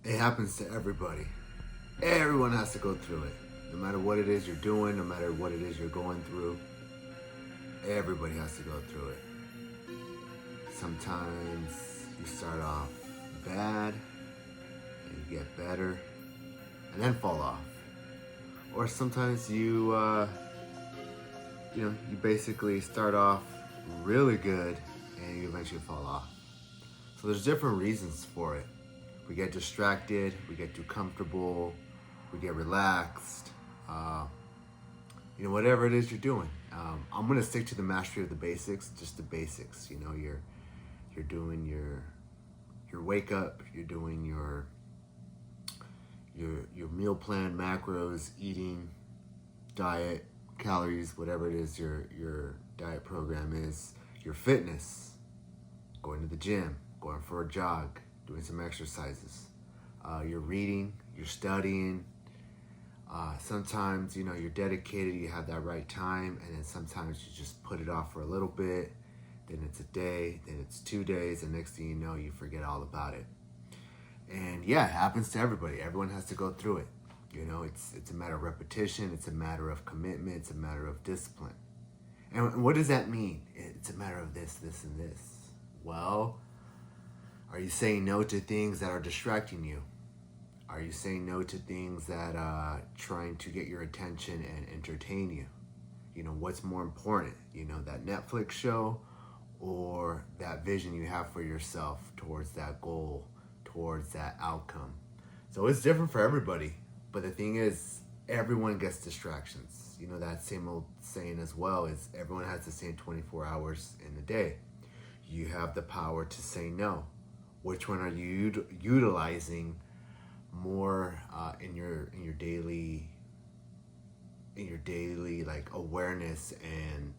It happens to everybody. Everyone has to go through it. No matter what it is you're doing, no matter what it is you're going through, everybody has to go through it. Sometimes you start off bad and you get better and then fall off. Or sometimes you basically start off really good and you eventually fall off. So there's different reasons for it. We get distracted, we get too comfortable, we get relaxed, whatever it is you're doing. I'm gonna stick to the mastery of the basics, just the basics. You're doing your wake up, you're doing your meal plan, macros, eating, diet, calories, whatever it is your diet program is, your fitness, going to the gym, going for a jog, doing some exercises, you're reading, you're studying. Sometimes, you're dedicated, you have that right time, and then sometimes you just put it off for a little bit, then it's a day, then it's 2 days, and next thing you know, you forget all about it. And yeah, it happens to everybody. Everyone has to go through it. It's a matter of repetition, it's a matter of commitment, it's a matter of discipline. And what does that mean? It's a matter of this, this, and this. Well, are you saying no to things that are distracting you? Are you saying no to things that are trying to get your attention and entertain you? What's more important? That Netflix show or that vision you have for yourself towards that goal, towards that outcome. So it's different for everybody. But the thing is, everyone gets distractions. That same old saying as well is everyone has the same 24 hours in a day. You have the power to say no. Which one are you utilizing more in your daily like awareness and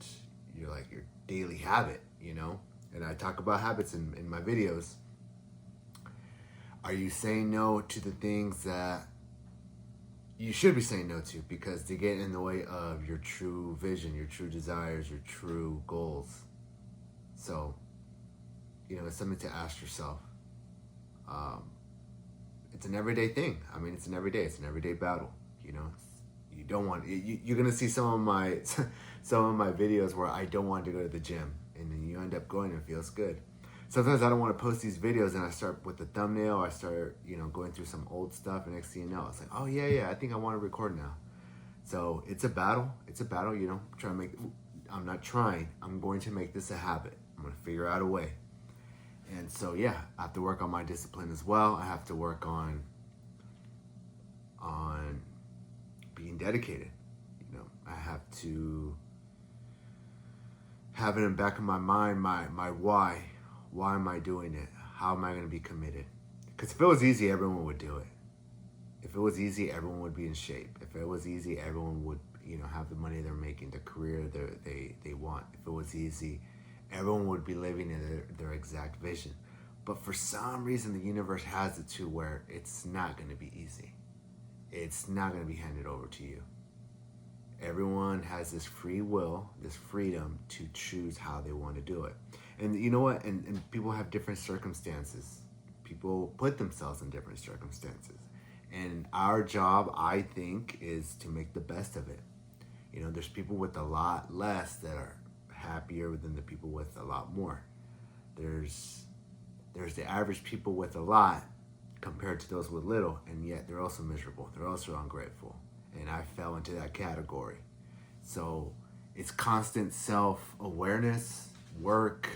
your daily habit? And I talk about habits in my videos. Are you saying no to the things that you should be saying no to because they get in the way of your true vision, your true desires, your true goals? So, it's something to ask yourself. It's an everyday thing. It's an everyday battle. You don't want. You're gonna see some of my videos where I don't want to go to the gym, and then you end up going and it feels good. Sometimes I don't want to post these videos, and I start with the thumbnail. I start, going through some old stuff, and next thing you know, it's like, oh yeah, I think I want to record now. So it's a battle. I'm not trying. I'm going to make this a habit. I'm going to figure out a way. And so yeah, I have to work on my discipline as well. I have to work on being dedicated. I have to have it in the back of my mind, my why. Why am I doing it? How am I going to be committed? Because if it was easy, everyone would do it. If it was easy, everyone would be in shape. If it was easy, everyone would, have the money they're making, the career they want. If it was easy, everyone would be living in their exact vision. But for some reason, the universe has it to where it's not going to be easy. It's not going to be handed over to you. Everyone has this free will, this freedom to choose how they want to do it. And you know what? And people have different circumstances. People put themselves in different circumstances. And our job, I think, is to make the best of it. There's people with a lot less that are happier than the people with a lot more. There's the average people with a lot compared to those with little, and yet they're also miserable. They're also ungrateful. And I fell into that category. So it's constant self-awareness, work,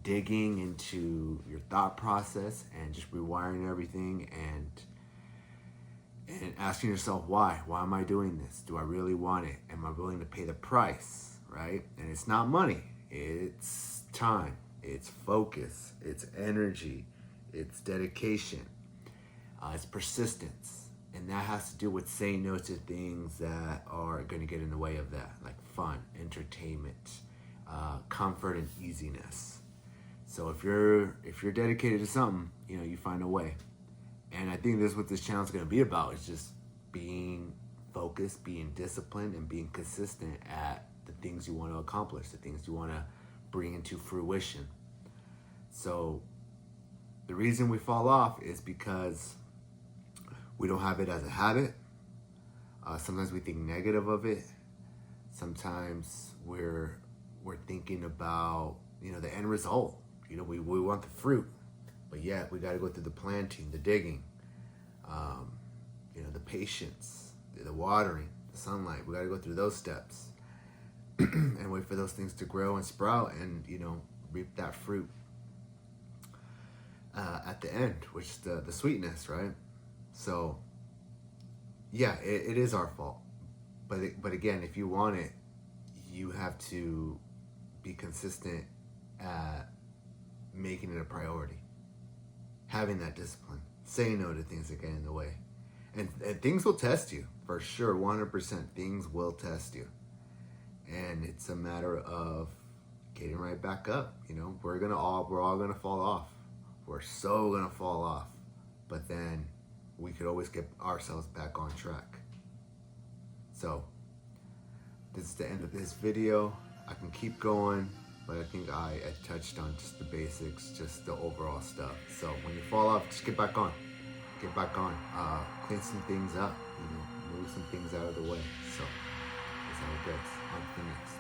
digging into your thought process and just rewiring everything and asking yourself why. Why am I doing this? Do I really want it? Am I willing to pay the price, right? And it's not money. It's time. It's focus. It's energy. It's dedication. It's persistence. And that has to do with saying no to things that are going to get in the way of that, like fun, entertainment, comfort, and easiness. So if you're dedicated to something, you find a way. And I think this is what this channel is going to be about. It's just being focused, being disciplined, and being consistent at the things you want to accomplish, the things you want to bring into fruition. So the The reason we fall off is because we don't have it as a habit. Sometimes we think negative of it. Sometimes we're thinking about, the end result. We want the fruit, but yet we got to go through the planting, the digging, the patience, the watering, the sunlight. We got to go through those steps and wait for those things to grow and sprout and, reap that fruit at the end, which is the sweetness, right? So, yeah, it is our fault. But again, if you want it, you have to be consistent at making it a priority, having that discipline, saying no to things that get in the way. And things will test you, for sure, 100%. Things will test you. And it's a matter of getting right back up. We're all gonna fall off. We're so gonna fall off. But then we could always get ourselves back on track. So this is the end of this video. I can keep going, but I think I touched on just the basics, just the overall stuff. So when you fall off, just get back on. Get back on. Clean some things up, move some things out of the way. So that's how it goes. On to the next.